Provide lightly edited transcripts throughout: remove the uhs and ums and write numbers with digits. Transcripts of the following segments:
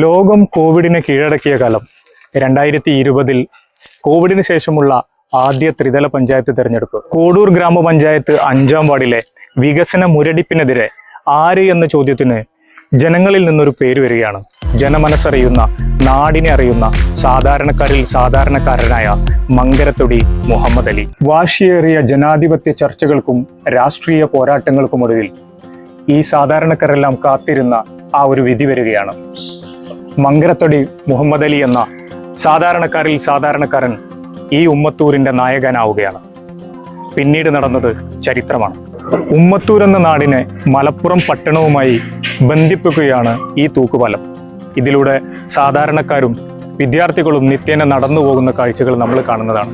ലോകം കോവിഡിനെ കീഴടക്കിയ കാലം 2020 കോവിഡിന് ശേഷമുള്ള ആദ്യ ത്രിതല പഞ്ചായത്ത് തെരഞ്ഞെടുപ്പ്. കോഡൂർ ഗ്രാമപഞ്ചായത്ത് 5-ാം വാർഡിലെ വികസന മുരടിപ്പിനെതിരെ ആര് എന്ന ചോദ്യത്തിന് ജനങ്ങളിൽ നിന്നൊരു പേര് വരികയാണ്. ജനമനസ്സറിയുന്ന, നാടിനെ അറിയുന്ന, സാധാരണക്കാരിൽ സാധാരണക്കാരനായ മങ്കരത്തൊടി മുഹമ്മദ് അലി. വാശിയേറിയ ജനാധിപത്യ ചർച്ചകൾക്കും രാഷ്ട്രീയ പോരാട്ടങ്ങൾക്കുമൊടുവിൽ ഈ സാധാരണക്കാരെല്ലാം കാത്തിരുന്ന ആ ഒരു വിധി വരികയാണ്. മങ്കരത്തൊടി മുഹമ്മദ് അലി എന്ന സാധാരണക്കാരിൽ സാധാരണക്കാരൻ ഈ ഉമ്മത്തൂരിന്റെ നായകനാവുകയാണ്. പിന്നീട് നടന്നത് ചരിത്രമാണ്. ഉമ്മത്തൂർ എന്ന നാടിനെ മലപ്പുറം പട്ടണവുമായി ബന്ധിപ്പിക്കുകയാണ് ഈ തൂക്കുപാലം. ഇതിലൂടെ സാധാരണക്കാരും വിദ്യാർത്ഥികളും നിത്യേന നടന്നു പോകുന്ന കാഴ്ചകൾ നമ്മൾ കാണുന്നതാണ്.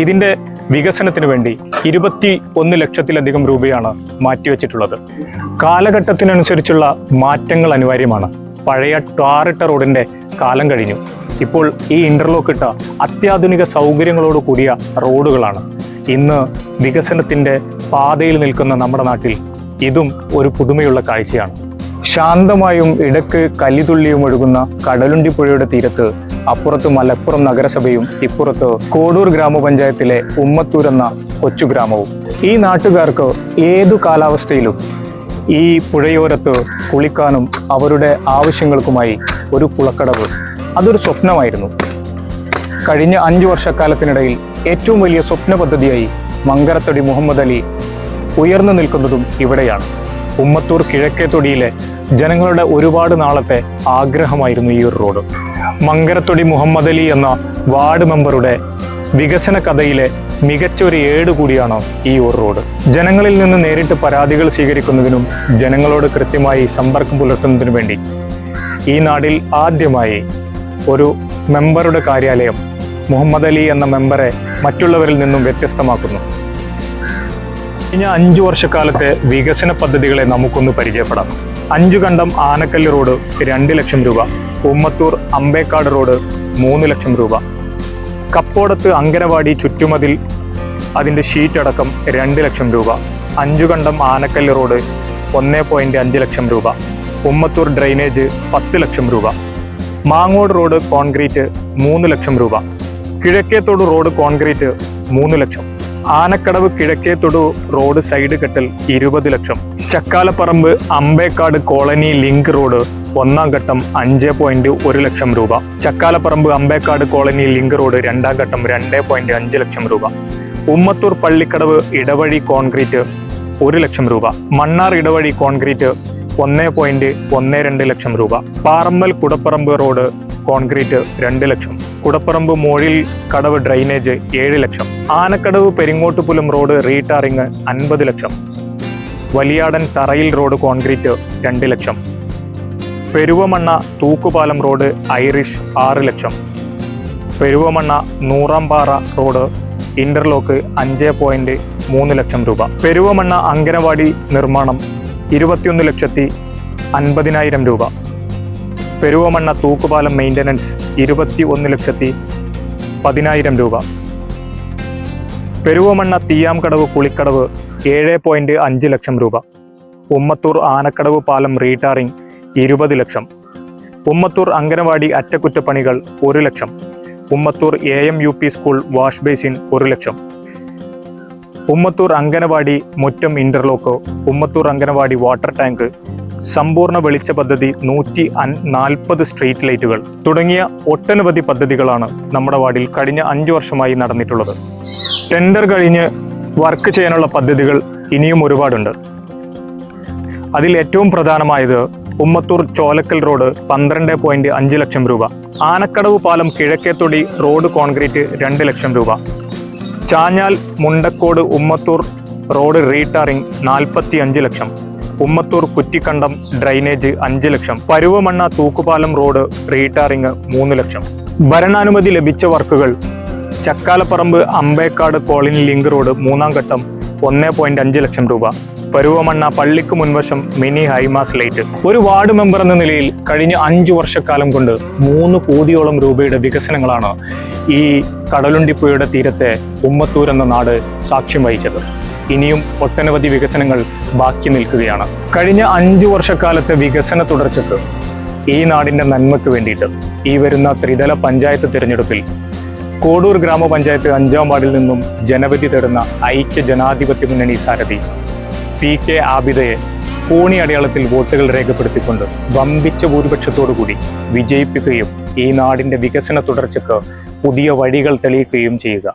ഇതിന്റെ വികസനത്തിന് വേണ്ടി 21 ലക്ഷത്തിലധികം രൂപയാണ് മാറ്റിവെച്ചിട്ടുള്ളത്. കാലഘട്ടത്തിനനുസരിച്ചുള്ള മാറ്റങ്ങൾ അനിവാര്യമാണ്. പഴയ ടാറിട്ട റോഡിന്റെ കാലം കഴിഞ്ഞു. ഇപ്പോൾ ഈ ഇന്റർലോക്ക് ഇട്ട അത്യാധുനിക സൗകര്യങ്ങളോട് കൂടിയ റോഡുകളാണ് ഇന്ന് വികസനത്തിന്റെ പാതയിൽ നിൽക്കുന്ന നമ്മുടെ നാട്ടിൽ. ഇതും ഒരു പുതുമയുള്ള കാഴ്ചയാണ്. ശാന്തമായും ഇടക്ക് കല്ലിതുള്ളിയും ഒഴുകുന്ന കടലുണ്ടി പുഴയുടെ തീരത്ത് അപ്പുറത്ത് മലപ്പുറം നഗരസഭയും ഇപ്പുറത്ത് കോഡൂർ ഗ്രാമപഞ്ചായത്തിലെ ഉമ്മത്തൂർ എന്ന കൊച്ചു ഗ്രാമവും. ഈ നാട്ടുകാർക്ക് ഏതു കാലാവസ്ഥയിലും ഈ പുഴയോരത്ത് കുളിക്കാനും അവരുടെ ആവശ്യങ്ങൾക്കുമായി ഒരു കുളക്കടവ് അതൊരു സ്വപ്നമായിരുന്നു. കഴിഞ്ഞ 5 വർഷക്കാലത്തിനിടയിൽ ഏറ്റവും വലിയ സ്വപ്ന പദ്ധതിയായി മങ്കരത്തൊടി മുഹമ്മദ് അലി ഉയർന്നു നിൽക്കുന്നതും ഇവിടെയാണ്. ഉമ്മത്തൂർ കിഴക്കേത്തൊടിയിലെ ജനങ്ങളുടെ ഒരുപാട് നാളത്തെ ആഗ്രഹമായിരുന്നു ഈ ഒരു റോഡ്. മങ്കരത്തൊടി മുഹമ്മദ് അലി എന്ന വാർഡ് മെമ്പറുടെ വികസന കഥയിലെ മികച്ച ഒരു ഏട് കൂടിയാണ് ഈ ഒരു റോഡ്. ജനങ്ങളിൽ നിന്ന് നേരിട്ട് പരാതികൾ സ്വീകരിക്കുന്നതിനും ജനങ്ങളോട് കൃത്യമായി സമ്പർക്കം പുലർത്തുന്നതിനു വേണ്ടി ഈ നാടിൽ ആദ്യമായി ഒരു മെമ്പറുടെ കാര്യാലയം മുഹമ്മദ് അലി എന്ന മെമ്പറെ മറ്റുള്ളവരിൽ നിന്നും വ്യത്യസ്തമാക്കുന്നു. കഴിഞ്ഞ 5 വർഷക്കാലത്തെ വികസന പദ്ധതികളെ നമുക്കൊന്ന് പരിചയപ്പെടാം. 5 കണ്ടം ആനക്കല്ല് റോഡ് 2 ലക്ഷം രൂപ, ഉമ്മത്തൂർ അമ്പേക്കാട് റോഡ് 3 ലക്ഷം രൂപ, കപ്പോടത്ത് അങ്കനവാടി ചുറ്റുമതിൽ അതിൻ്റെ ഷീറ്റ് അടക്കം 2 ലക്ഷം രൂപ, 5 കണ്ടം ആനക്കല്ല് റോഡ് 1.5 ലക്ഷം രൂപ, ഉമ്മത്തൂർ ഡ്രെയിനേജ് 10 ലക്ഷം രൂപ, മാങ്ങോട് റോഡ് കോൺക്രീറ്റ് 3 ലക്ഷം രൂപ, കിഴക്കേത്തോട് റോഡ് കോൺക്രീറ്റ് 3 ലക്ഷം, ആനക്കടവ് കിഴക്കേത്തോട് റോഡ് സൈഡ് കെട്ടൽ 20 ലക്ഷം, Chakkalaparambu Ambekkad colony link road 1-ാം ഘട്ടം 5.1 ലക്ഷം രൂപ, Chakkalaparambu Ambekkad colony link road 2-ാം ഘട്ടം 2.5 ലക്ഷം രൂപ, ഉമ്മത്തൂർ പള്ളിക്കടവ് ഇടവഴി കോൺക്രീറ്റ് 1 ലക്ഷം രൂപ, മണ്ണാർ ഇടവഴി കോൺക്രീറ്റ് 1.12 ലക്ഷം രൂപ, പാറമ്മൽ കുടപ്പറമ്പ് റോഡ് കോൺക്രീറ്റ് 2 ലക്ഷം, കുടപ്പറമ്പ് മോഴിൽ കടവ് ഡ്രെയിനേജ് 7 ലക്ഷം, ആനക്കടവ് പെരിങ്ങോട്ടുപുലം റോഡ് റീടാറിങ് 50 ലക്ഷം, വലിയാടൻ തറയിൽ റോഡ് കോൺക്രീറ്റ് 2 ലക്ഷം, പെരുവമണ്ണ തൂക്കുപാലം റോഡ് ഐറിഷ് 6 ലക്ഷം, പെരുവമണ്ണ നൂറാംപാറ റോഡ് ഇന്റർലോക്ക് 5.3 ലക്ഷം രൂപ, പെരുവമണ്ണ അങ്കനവാടി നിർമ്മാണം 21,50,000 രൂപ, പെരുവമണ്ണ തൂക്കുപാലം മെയിൻ്റനൻസ് 21,10,000 രൂപ, പെരുവമണ്ണ തീയാംകടവ് കുളിക്കടവ് 7.5 ലക്ഷം രൂപ, ഉമ്മത്തൂർ ആനക്കടവ് പാലം റീടാറിങ് 20 ലക്ഷം, ഉമ്മത്തൂർ അങ്കനവാടി അറ്റകുറ്റപ്പണികൾ 1 lakh, Ummathur AMUP school wash basin 1 lakh, Ummathur anganwadi മുറ്റം interlock, Ummathur anganwadi water tank, സമ്പൂർണ്ണ വെളിച്ച പദ്ധതി 140 സ്ട്രീറ്റ് ലൈറ്റുകൾ തുടങ്ങിയ ഒട്ടനവധി പദ്ധതികളാണ് നമ്മുടെ വാർഡിൽ കഴിഞ്ഞ 5 വർഷമായി നടന്നിട്ടുള്ളത്. ടെൻഡർ കഴിഞ്ഞ് വർക്ക് ചെയ്യാനുള്ള പദ്ധതികൾ ഇനിയും ഒരുപാടുണ്ട്. അതിൽ ഏറ്റവും പ്രധാനമായത് ഉമ്മത്തൂർ ചോലക്കൽ റോഡ് 12.5 ലക്ഷം രൂപ, ആനക്കടവ് പാലം കിഴക്കേത്തൊടി റോഡ് കോൺക്രീറ്റ് 2 ലക്ഷം രൂപ, ചാഞ്ഞാൽ മുണ്ടക്കോട് ഉമ്മത്തൂർ റോഡ് റീടാറിങ് 45 ലക്ഷം, ഉമ്മത്തൂർ കുറ്റിക്കണ്ടം ഡ്രെയിനേജ് 5 ലക്ഷം, പരുവമണ്ണ തൂക്കുപാലം റോഡ് റീടാറിങ് 3 ലക്ഷം. ഭരണാനുമതി ലഭിച്ച വർക്കുകൾ Chakkalaparambu Ambekkad colony link road 3-ാം ഘട്ടം 1.5 ലക്ഷം രൂപ, പരുവമണ്ണ പള്ളിക്ക് മുൻവശം മിനി ഹൈമാസ് ലൈറ്റ്. ഒരു വാർഡ് മെമ്പർ എന്ന നിലയിൽ കഴിഞ്ഞ 5 വർഷക്കാലം കൊണ്ട് 3 കോടിയോളം രൂപയുടെ വികസനങ്ങളാണ് ഈ കടലുണ്ടിപ്പുഴയുടെ തീരത്തെ ഉമ്മത്തൂർ എന്ന നാട് സാക്ഷ്യം വഹിച്ചത്. ഇനിയും ഒട്ടനവധി വികസനങ്ങൾ ബാക്കി നിൽക്കുകയാണ്. കഴിഞ്ഞ 5 വർഷക്കാലത്തെ വികസന തുടർച്ചയ്ക്ക് ഈ നാടിന്റെ നന്മയ്ക്ക് വേണ്ടിയിട്ട് ഈ വരുന്ന ത്രിതല പഞ്ചായത്ത് തിരഞ്ഞെടുപ്പിൽ കോഡൂർ ഗ്രാമപഞ്ചായത്ത് 5-ാം വാർഡിൽ നിന്നും ജനവിധി തേടുന്ന ഐക്യ ജനാധിപത്യ മുന്നണി സാരഥി PK ആബിദയെ കോണി അടയാളത്തിൽ വോട്ടുകൾ രേഖപ്പെടുത്തിക്കൊണ്ട് വമ്പിച്ച ഭൂരിപക്ഷത്തോടുകൂടി വിജയിപ്പിക്കുകയും ഈ നാടിന്റെ വികസന തുടർച്ചയ്ക്ക് പുതിയ വഴികൾ തെളിയിക്കുകയും ചെയ്യുക.